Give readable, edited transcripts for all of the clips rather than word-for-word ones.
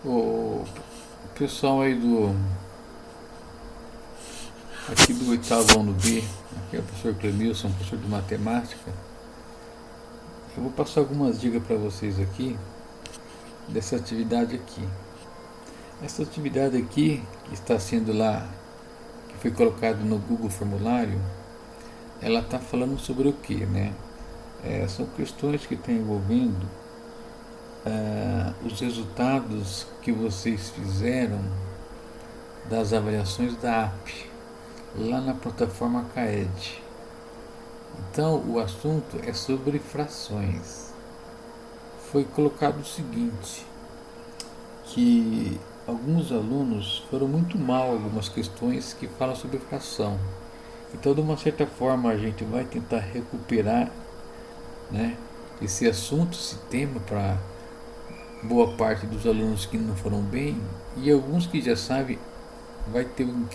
O pessoal aí aqui do oitavo ano B, aqui é o professor Clemilson, professor de matemática. Eu vou passar algumas dicas para vocês aqui dessa atividade aqui. Essa atividade aqui, que está sendo lá, que foi colocado no Google Formulário, ela está falando sobre o que, né? São questões que estão envolvendo os resultados que vocês fizeram das avaliações da AP, lá na plataforma CAED. Então, o assunto é sobre frações. Foi colocado o seguinte, que alguns alunos foram muito mal algumas questões que falam sobre fração. Então, de uma certa forma, a gente vai tentar recuperar, né, esse assunto, esse tema, para boa parte dos alunos que não foram bem, e alguns que já sabem vai ter um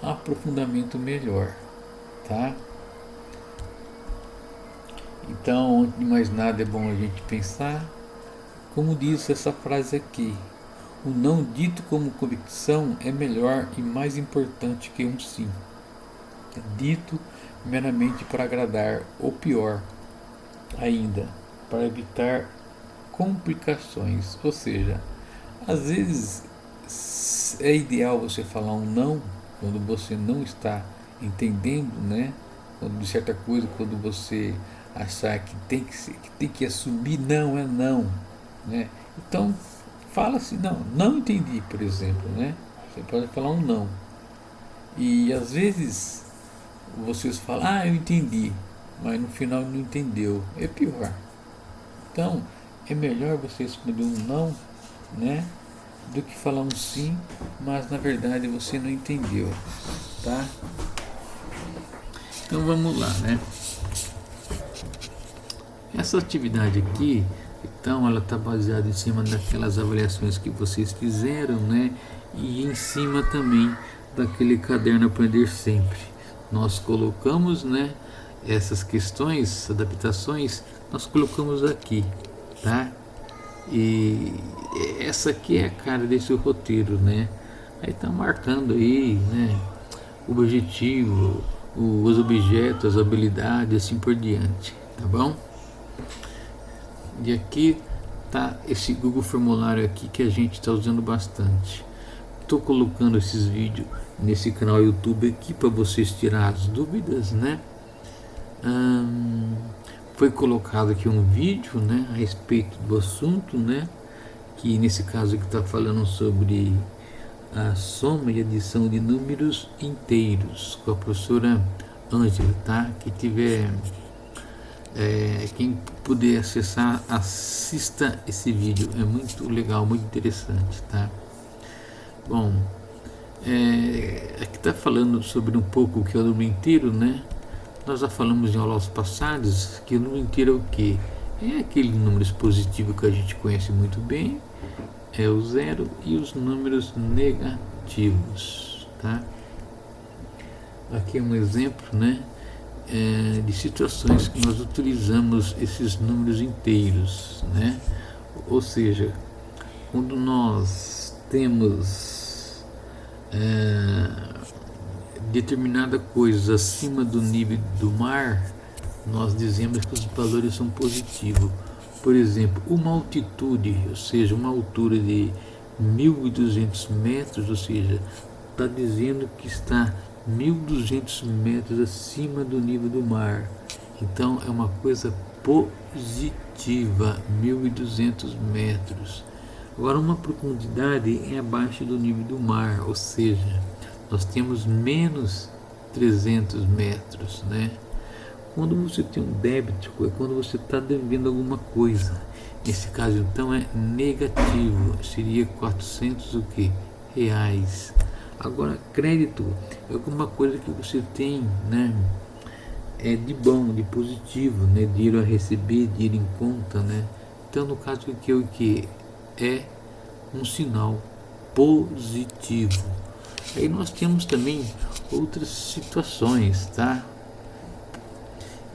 aprofundamento melhor, tá? Então, antes de mais nada, é bom a gente pensar, como diz essa frase aqui: o não dito como convicção é melhor e mais importante que um sim, dito meramente para agradar, ou pior ainda, para evitar complicações. Ou seja, às vezes é ideal você falar um não quando você não está entendendo, né? Quando de certa coisa, quando você achar que tem que assumir não é não, né? Então fala assim, não entendi, por exemplo, né? Você pode falar um não. E às vezes vocês falam, eu entendi, mas no final não entendeu. É pior. Então é melhor você responder um não, né, do que falar um sim, mas na verdade você não entendeu, tá? Então vamos lá, né? Essa atividade aqui, então, ela está baseada em cima daquelas avaliações que vocês fizeram, né? E em cima também daquele caderno Aprender Sempre. Nós colocamos, né, essas questões, adaptações, nós colocamos aqui, tá? E essa aqui é a cara desse roteiro, né? Aí tá marcando aí, né, o objetivo, os objetos, as habilidades, assim por diante, tá bom? E aqui tá esse Google Formulário aqui que a gente está usando bastante. Estou colocando esses vídeos nesse canal YouTube aqui para vocês tirar as dúvidas, né? Foi colocado aqui um vídeo, né, a respeito do assunto, né, que nesse caso aqui está falando sobre a soma e adição de números inteiros, com a professora Ângela, tá? Que tiver, quem puder acessar, assista esse vídeo, é muito legal, muito interessante, tá? Bom, aqui está falando sobre um pouco o que é o número inteiro, né? Nós já falamos em aulas passadas que o número inteiro é o quê? É aquele número positivo que a gente conhece muito bem, é o zero, e os números negativos, tá? Aqui é um exemplo, né, de situações que nós utilizamos esses números inteiros, né? Ou seja, quando nós temos determinada coisa acima do nível do mar, nós dizemos que os valores são positivos. Por exemplo, uma altitude, ou seja, uma altura de 1.200 metros, ou seja, está dizendo que está 1.200 metros acima do nível do mar. Então é uma coisa positiva, 1.200 metros. Agora, uma profundidade é abaixo do nível do mar, ou seja, nós temos menos 300 metros, né? Quando você tem um débito, é quando você está devendo alguma coisa. Nesse caso, então, é negativo, seria 400 o quê? Reais. Agora, crédito é alguma coisa que você tem, né, de bom, de positivo, né, dinheiro a receber, dinheiro em conta, né? Então, no caso aqui, o que é um sinal positivo. Aí nós temos também outras situações, tá?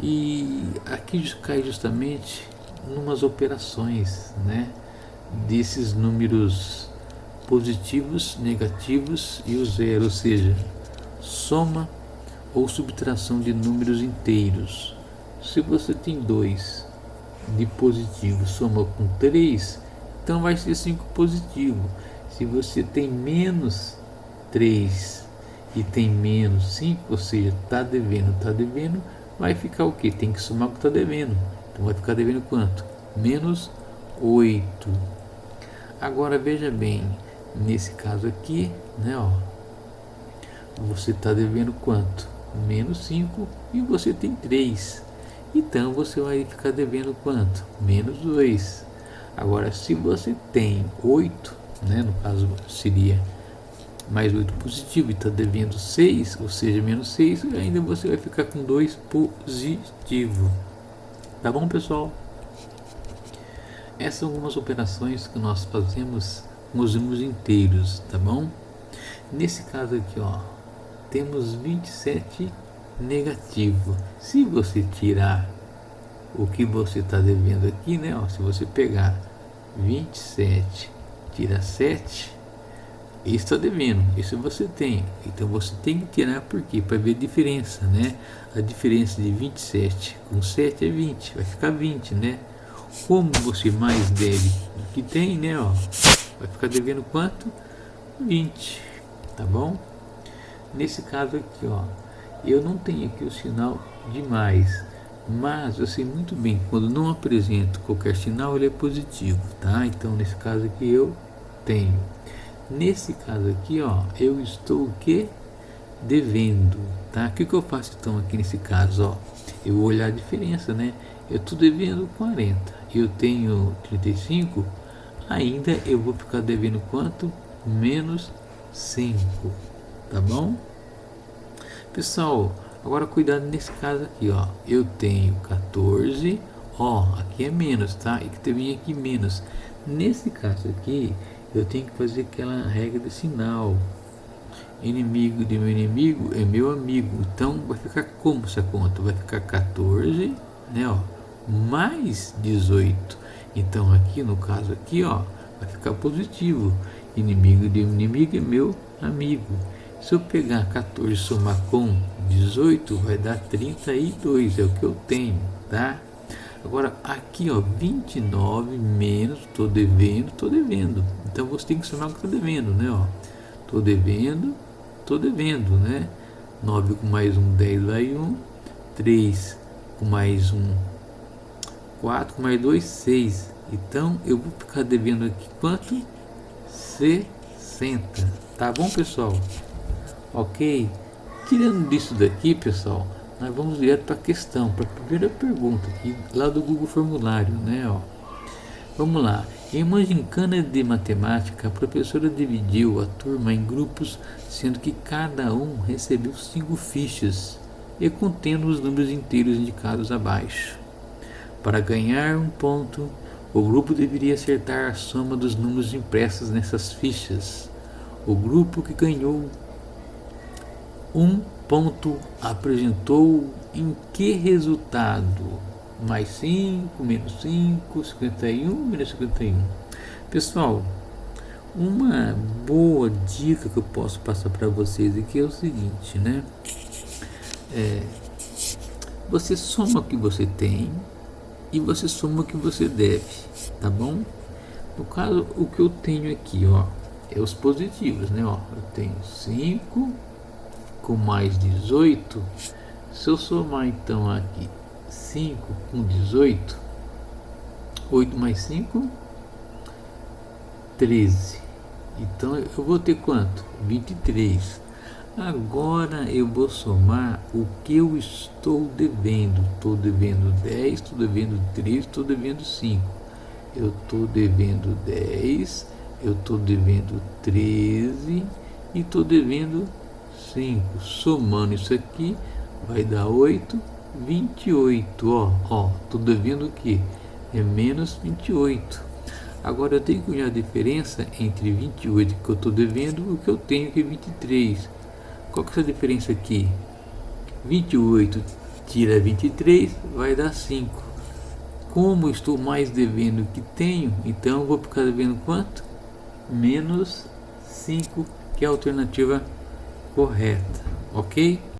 E aqui cai justamente numas operações, né, desses números positivos, negativos e o zero, ou seja, soma ou subtração de números inteiros. Se você tem 2 de positivo, soma com 3, então vai ser 5 positivo. Se você tem menos 3 e tem menos 5, ou seja, está devendo, vai ficar o que? Tem que somar o que está devendo. Então vai ficar devendo quanto? Menos 8. Agora veja bem, nesse caso aqui, né, ó, você está devendo quanto? Menos 5 e você tem 3. Então você vai ficar devendo quanto? Menos 2. Agora, se você tem 8, né, no caso seria mais 8 positivo e está devendo 6, ou seja, menos 6, ainda você vai ficar com 2 positivo. Tá bom, pessoal? Essas são algumas operações que nós fazemos com os números inteiros, tá bom? Nesse caso aqui, ó, temos 27 negativo. Se você tirar o que você está devendo aqui, né, ó, se você pegar 27, tira 7, isso está devendo, isso você tem. Então você tem que tirar, por quê? Para ver a diferença, né? A diferença de 27 com 7 é 20, vai ficar 20, né? Como você mais deve do que tem, né, ó, vai ficar devendo quanto? 20, tá bom? Nesse caso aqui, ó, eu não tenho aqui o sinal de mais, mas eu sei muito bem que quando não apresento qualquer sinal, ele é positivo, tá? Então nesse caso aqui eu tenho. Nesse caso aqui, ó, eu estou o que? Devendo, tá? O que eu faço então aqui nesse caso, ó? Eu vou olhar a diferença, né? Eu estou devendo 40, eu tenho 35, ainda eu vou ficar devendo quanto? Menos 5, tá bom? Pessoal, agora cuidado nesse caso aqui, ó. Eu tenho 14, ó, aqui é menos, tá? E que também aqui menos. Nesse caso aqui, eu tenho que fazer aquela regra de sinal. Inimigo de meu inimigo é meu amigo. Então vai ficar como essa conta? Vai ficar 14, né, ó, mais 18. Então aqui no caso aqui, ó, vai ficar positivo. Inimigo de meu inimigo é meu amigo. Se eu pegar 14 e somar com 18, vai dar 32, é o que eu tenho, tá? Agora aqui, ó, 29 menos, tô devendo. Então você tem que somar o que tá devendo, né, ó. Tô devendo, né? 9 com mais 1, 10 vai 1. 3 com mais 1, 4 com mais 2, 6. Então eu vou ficar devendo aqui quanto? 60. Tá bom, pessoal? Ok? Tirando disso daqui, pessoal, nós vamos direto para a questão, para a primeira pergunta aqui, lá do Google Formulário, né? Ó. Vamos lá. Em uma gincana de matemática, a professora dividiu a turma em grupos, sendo que cada um recebeu 5 fichas e contendo os números inteiros indicados abaixo. Para ganhar um ponto, o grupo deveria acertar a soma dos números impressos nessas fichas. O grupo que ganhou um ponto apresentou em que resultado? Mais 5, menos 5, 51, menos 51. Pessoal, uma boa dica que eu posso passar para vocês aqui é o seguinte, né? Você soma o que você tem e você soma o que você deve, tá bom? No caso, o que eu tenho aqui, ó, é os positivos, né? Ó, eu tenho 5 com mais 18, se eu somar então aqui 5 com 18, 8 mais 5, 13. Então eu vou ter quanto? 23. Agora eu vou somar o que eu estou devendo. Estou devendo 10, estou devendo 13, estou devendo 5. Eu estou devendo 10, eu estou devendo 13 e estou devendo 5. Somando isso aqui vai dar 8, 28. Ó, estou devendo o que? É menos 28. Agora eu tenho que olhar a diferença entre 28 que eu estou devendo e o que eu tenho, que é 23. Qual que é essa diferença aqui? 28 tira 23 vai dar 5. Como eu estou mais devendo que tenho, então eu vou ficar devendo quanto? Menos 5, que é a alternativa correta, ok?